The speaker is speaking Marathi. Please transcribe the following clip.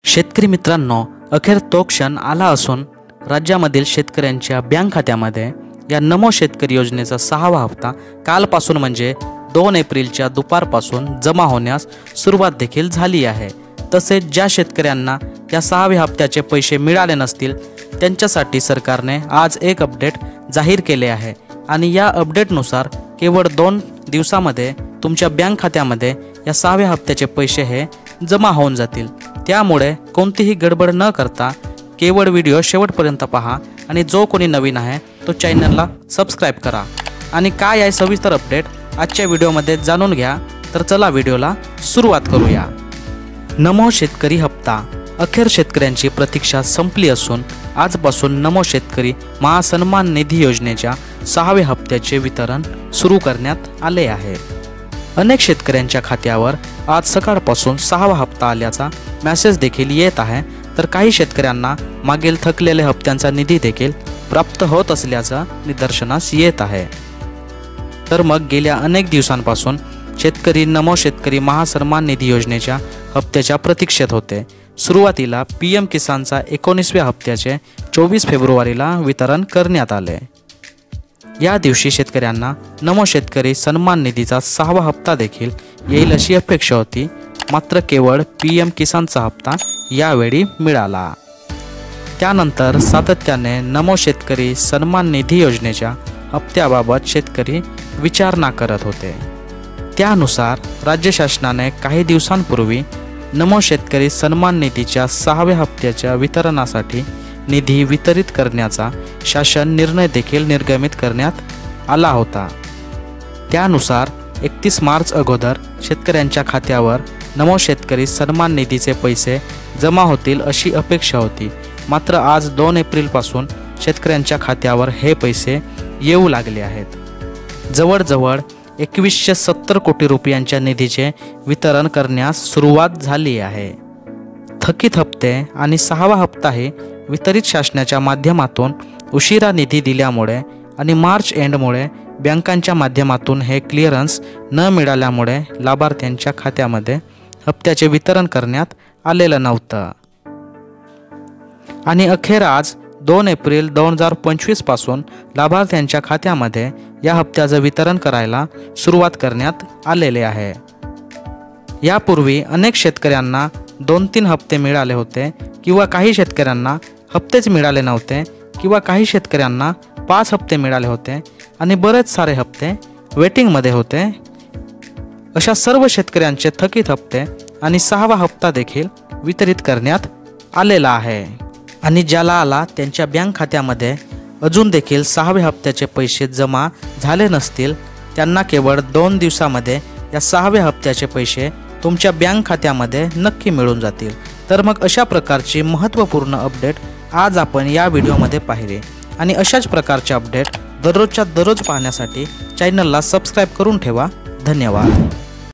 शेतकरी मित्रांनो, अखेर तो क्षण आला असून राज्यामधील शेतकऱ्यांच्या बँक खात्यामध्ये या नमो शेतकरी योजनेचा 6वा हप्ता कालपासून म्हणजे 2 एप्रिलच्या दुपारपासून जमा होण्यास सुरुवात देखील झाली आहे। तसेच ज्या शेतकऱ्यांना या 6व्या हप्त्याचे पैसे मिळाले नसतील त्यांच्यासाठी सरकारने आज एक अपडेट जाहीर केले आहे आणि या अपडेटनुसार केवळ 2 दिवसामध्ये तुमच्या बँक खात्यामध्ये या 6व्या हप्त्याचे पैसे हे जमा होऊन जातील। त्यामुळे कोणतीही गडबड न करता केवळ व्हिडिओ शेवटपर्यंत पहा आणि जो कोणी नवीन आहे तो चॅनलला सबस्क्राइब करा आणि काय आहे सविस्तर अपडेट आजच्या व्हिडिओमध्ये जाणून घ्या। तर चला व्हिडिओला सुरुवात करूया। नमो शेतकरी हप्ता अखेर शेतकऱ्यांची प्रतीक्षा संपली असून आजपासून नमो शेतकरी महासन्मान निधी योजनेच्या 6व्या हप्त्याचे वितरण सुरू करण्यात आले आहे। अनेक शेतकऱ्यांच्या खात्यावर आज सकाळपासून 6वा हप्ता आल्याचा मेसेज देखील येत आहे, तर काही शेतकऱ्यांना मागील थकलेल्या हप्त्यांचा निधी देखील प्राप्त होत असल्याचं निदर्शनास येत आहे। तर मग गेल्या अनेक दिवसांपासून शेतकरी नमो शेतकरी महासन्मान निधी योजनेच्या हप्त्याच्या प्रतीक्षेत होते। सुरुवातीला PM किसानचा 19व्या हप्त्याचे 24 फेब्रुवारीला वितरण करण्यात आले। या दिवशी शेतकऱ्यांना नमो शेतकरी सन्मान निधीचा 6वा हप्ता देखील येईल अशी अपेक्षा होती, मात्र केवळ PM किसानचा हप्ता यावेळी मिळाला। त्यानंतर सातत्याने नमो शेतकरी सन्मान निधी योजनेच्या हप्त्याबाबत शेतकरी विचारणा करत होते। त्यानुसार राज्य शासनाने काही दिवसांपूर्वी नमो शेतकरी सन्मान निधीच्या 6व्या हप्त्याच्या वितरणासाठी निधी वितरित करण्याचा शासन निर्णय देखील निर्गमित करण्यात आला होता। त्यानुसार 31 मार्च अगोदर शेतकऱ्यांच्या खात्यावर नमो शेतकरी सन्मान निधीचे पैसे जमा होतील अशी अपेक्षा होती, मात्र आज 2 एप्रिलपासून शेतकऱ्यांच्या खात्यावर हे पैसे येऊ लागले आहेत। जवळजवळ 2170 कोटी रुपयांच्या निधीचे वितरण करण्यास सुरुवात झाली आहे। थकीत हप्ते आणि 6वा हप्ताही वितरित शासनाच्या माध्यमातून उशिरा निधी दिल्यामुळे आणि मार्च एंडमुळे बँकांच्या माध्यमातून हे क्लिअरन्स न मिळाल्यामुळे लाभार्थ्यांच्या खात्यामध्ये हप्त्याचे वितरण करण्यात आलेलं नव्हतं आणि अखेर आज 2 एप्रिल 2025 पासून लाभार्थ्यांच्या खात्यामध्ये या हप्त्याचं वितरण करायला सुरुवात करण्यात आलेले आहे। यापूर्वी अनेक शेतकऱ्यांना 2-3 हप्ते मिळाले होते किंवा काही शेतकऱ्यांना हप्तेच मिळाले नव्हते किंवा काही शेतकऱ्यांना 5 हप्ते मिळाले होते आणि बरेच सारे हप्ते वेटिंगमध्ये होते। अशा सर्व शेतकऱ्यांचे थकीत हप्ते आणि 6वा हप्ता देखील वितरित करण्यात आलेला आहे आणि ज्याला आला त्यांच्या बँक खात्यामध्ये अजून देखील 6व्या हप्त्याचे पैसे जमा झाले नसतील त्यांना केवळ 2 दिवसामध्ये या 6व्या हप्त्याचे पैसे तुमच्या बँक खात्यामध्ये नक्की मिळून जातील। तर मग अशा प्रकारची महत्त्वपूर्ण अपडेट आज आपण या व्हिडिओमध्ये पाहिले आणि अशाच प्रकारचे अपडेट दररोजच्या दररोज पाहण्यासाठी चॅनलला सबस्क्राइब करून ठेवा। धन्यवाद।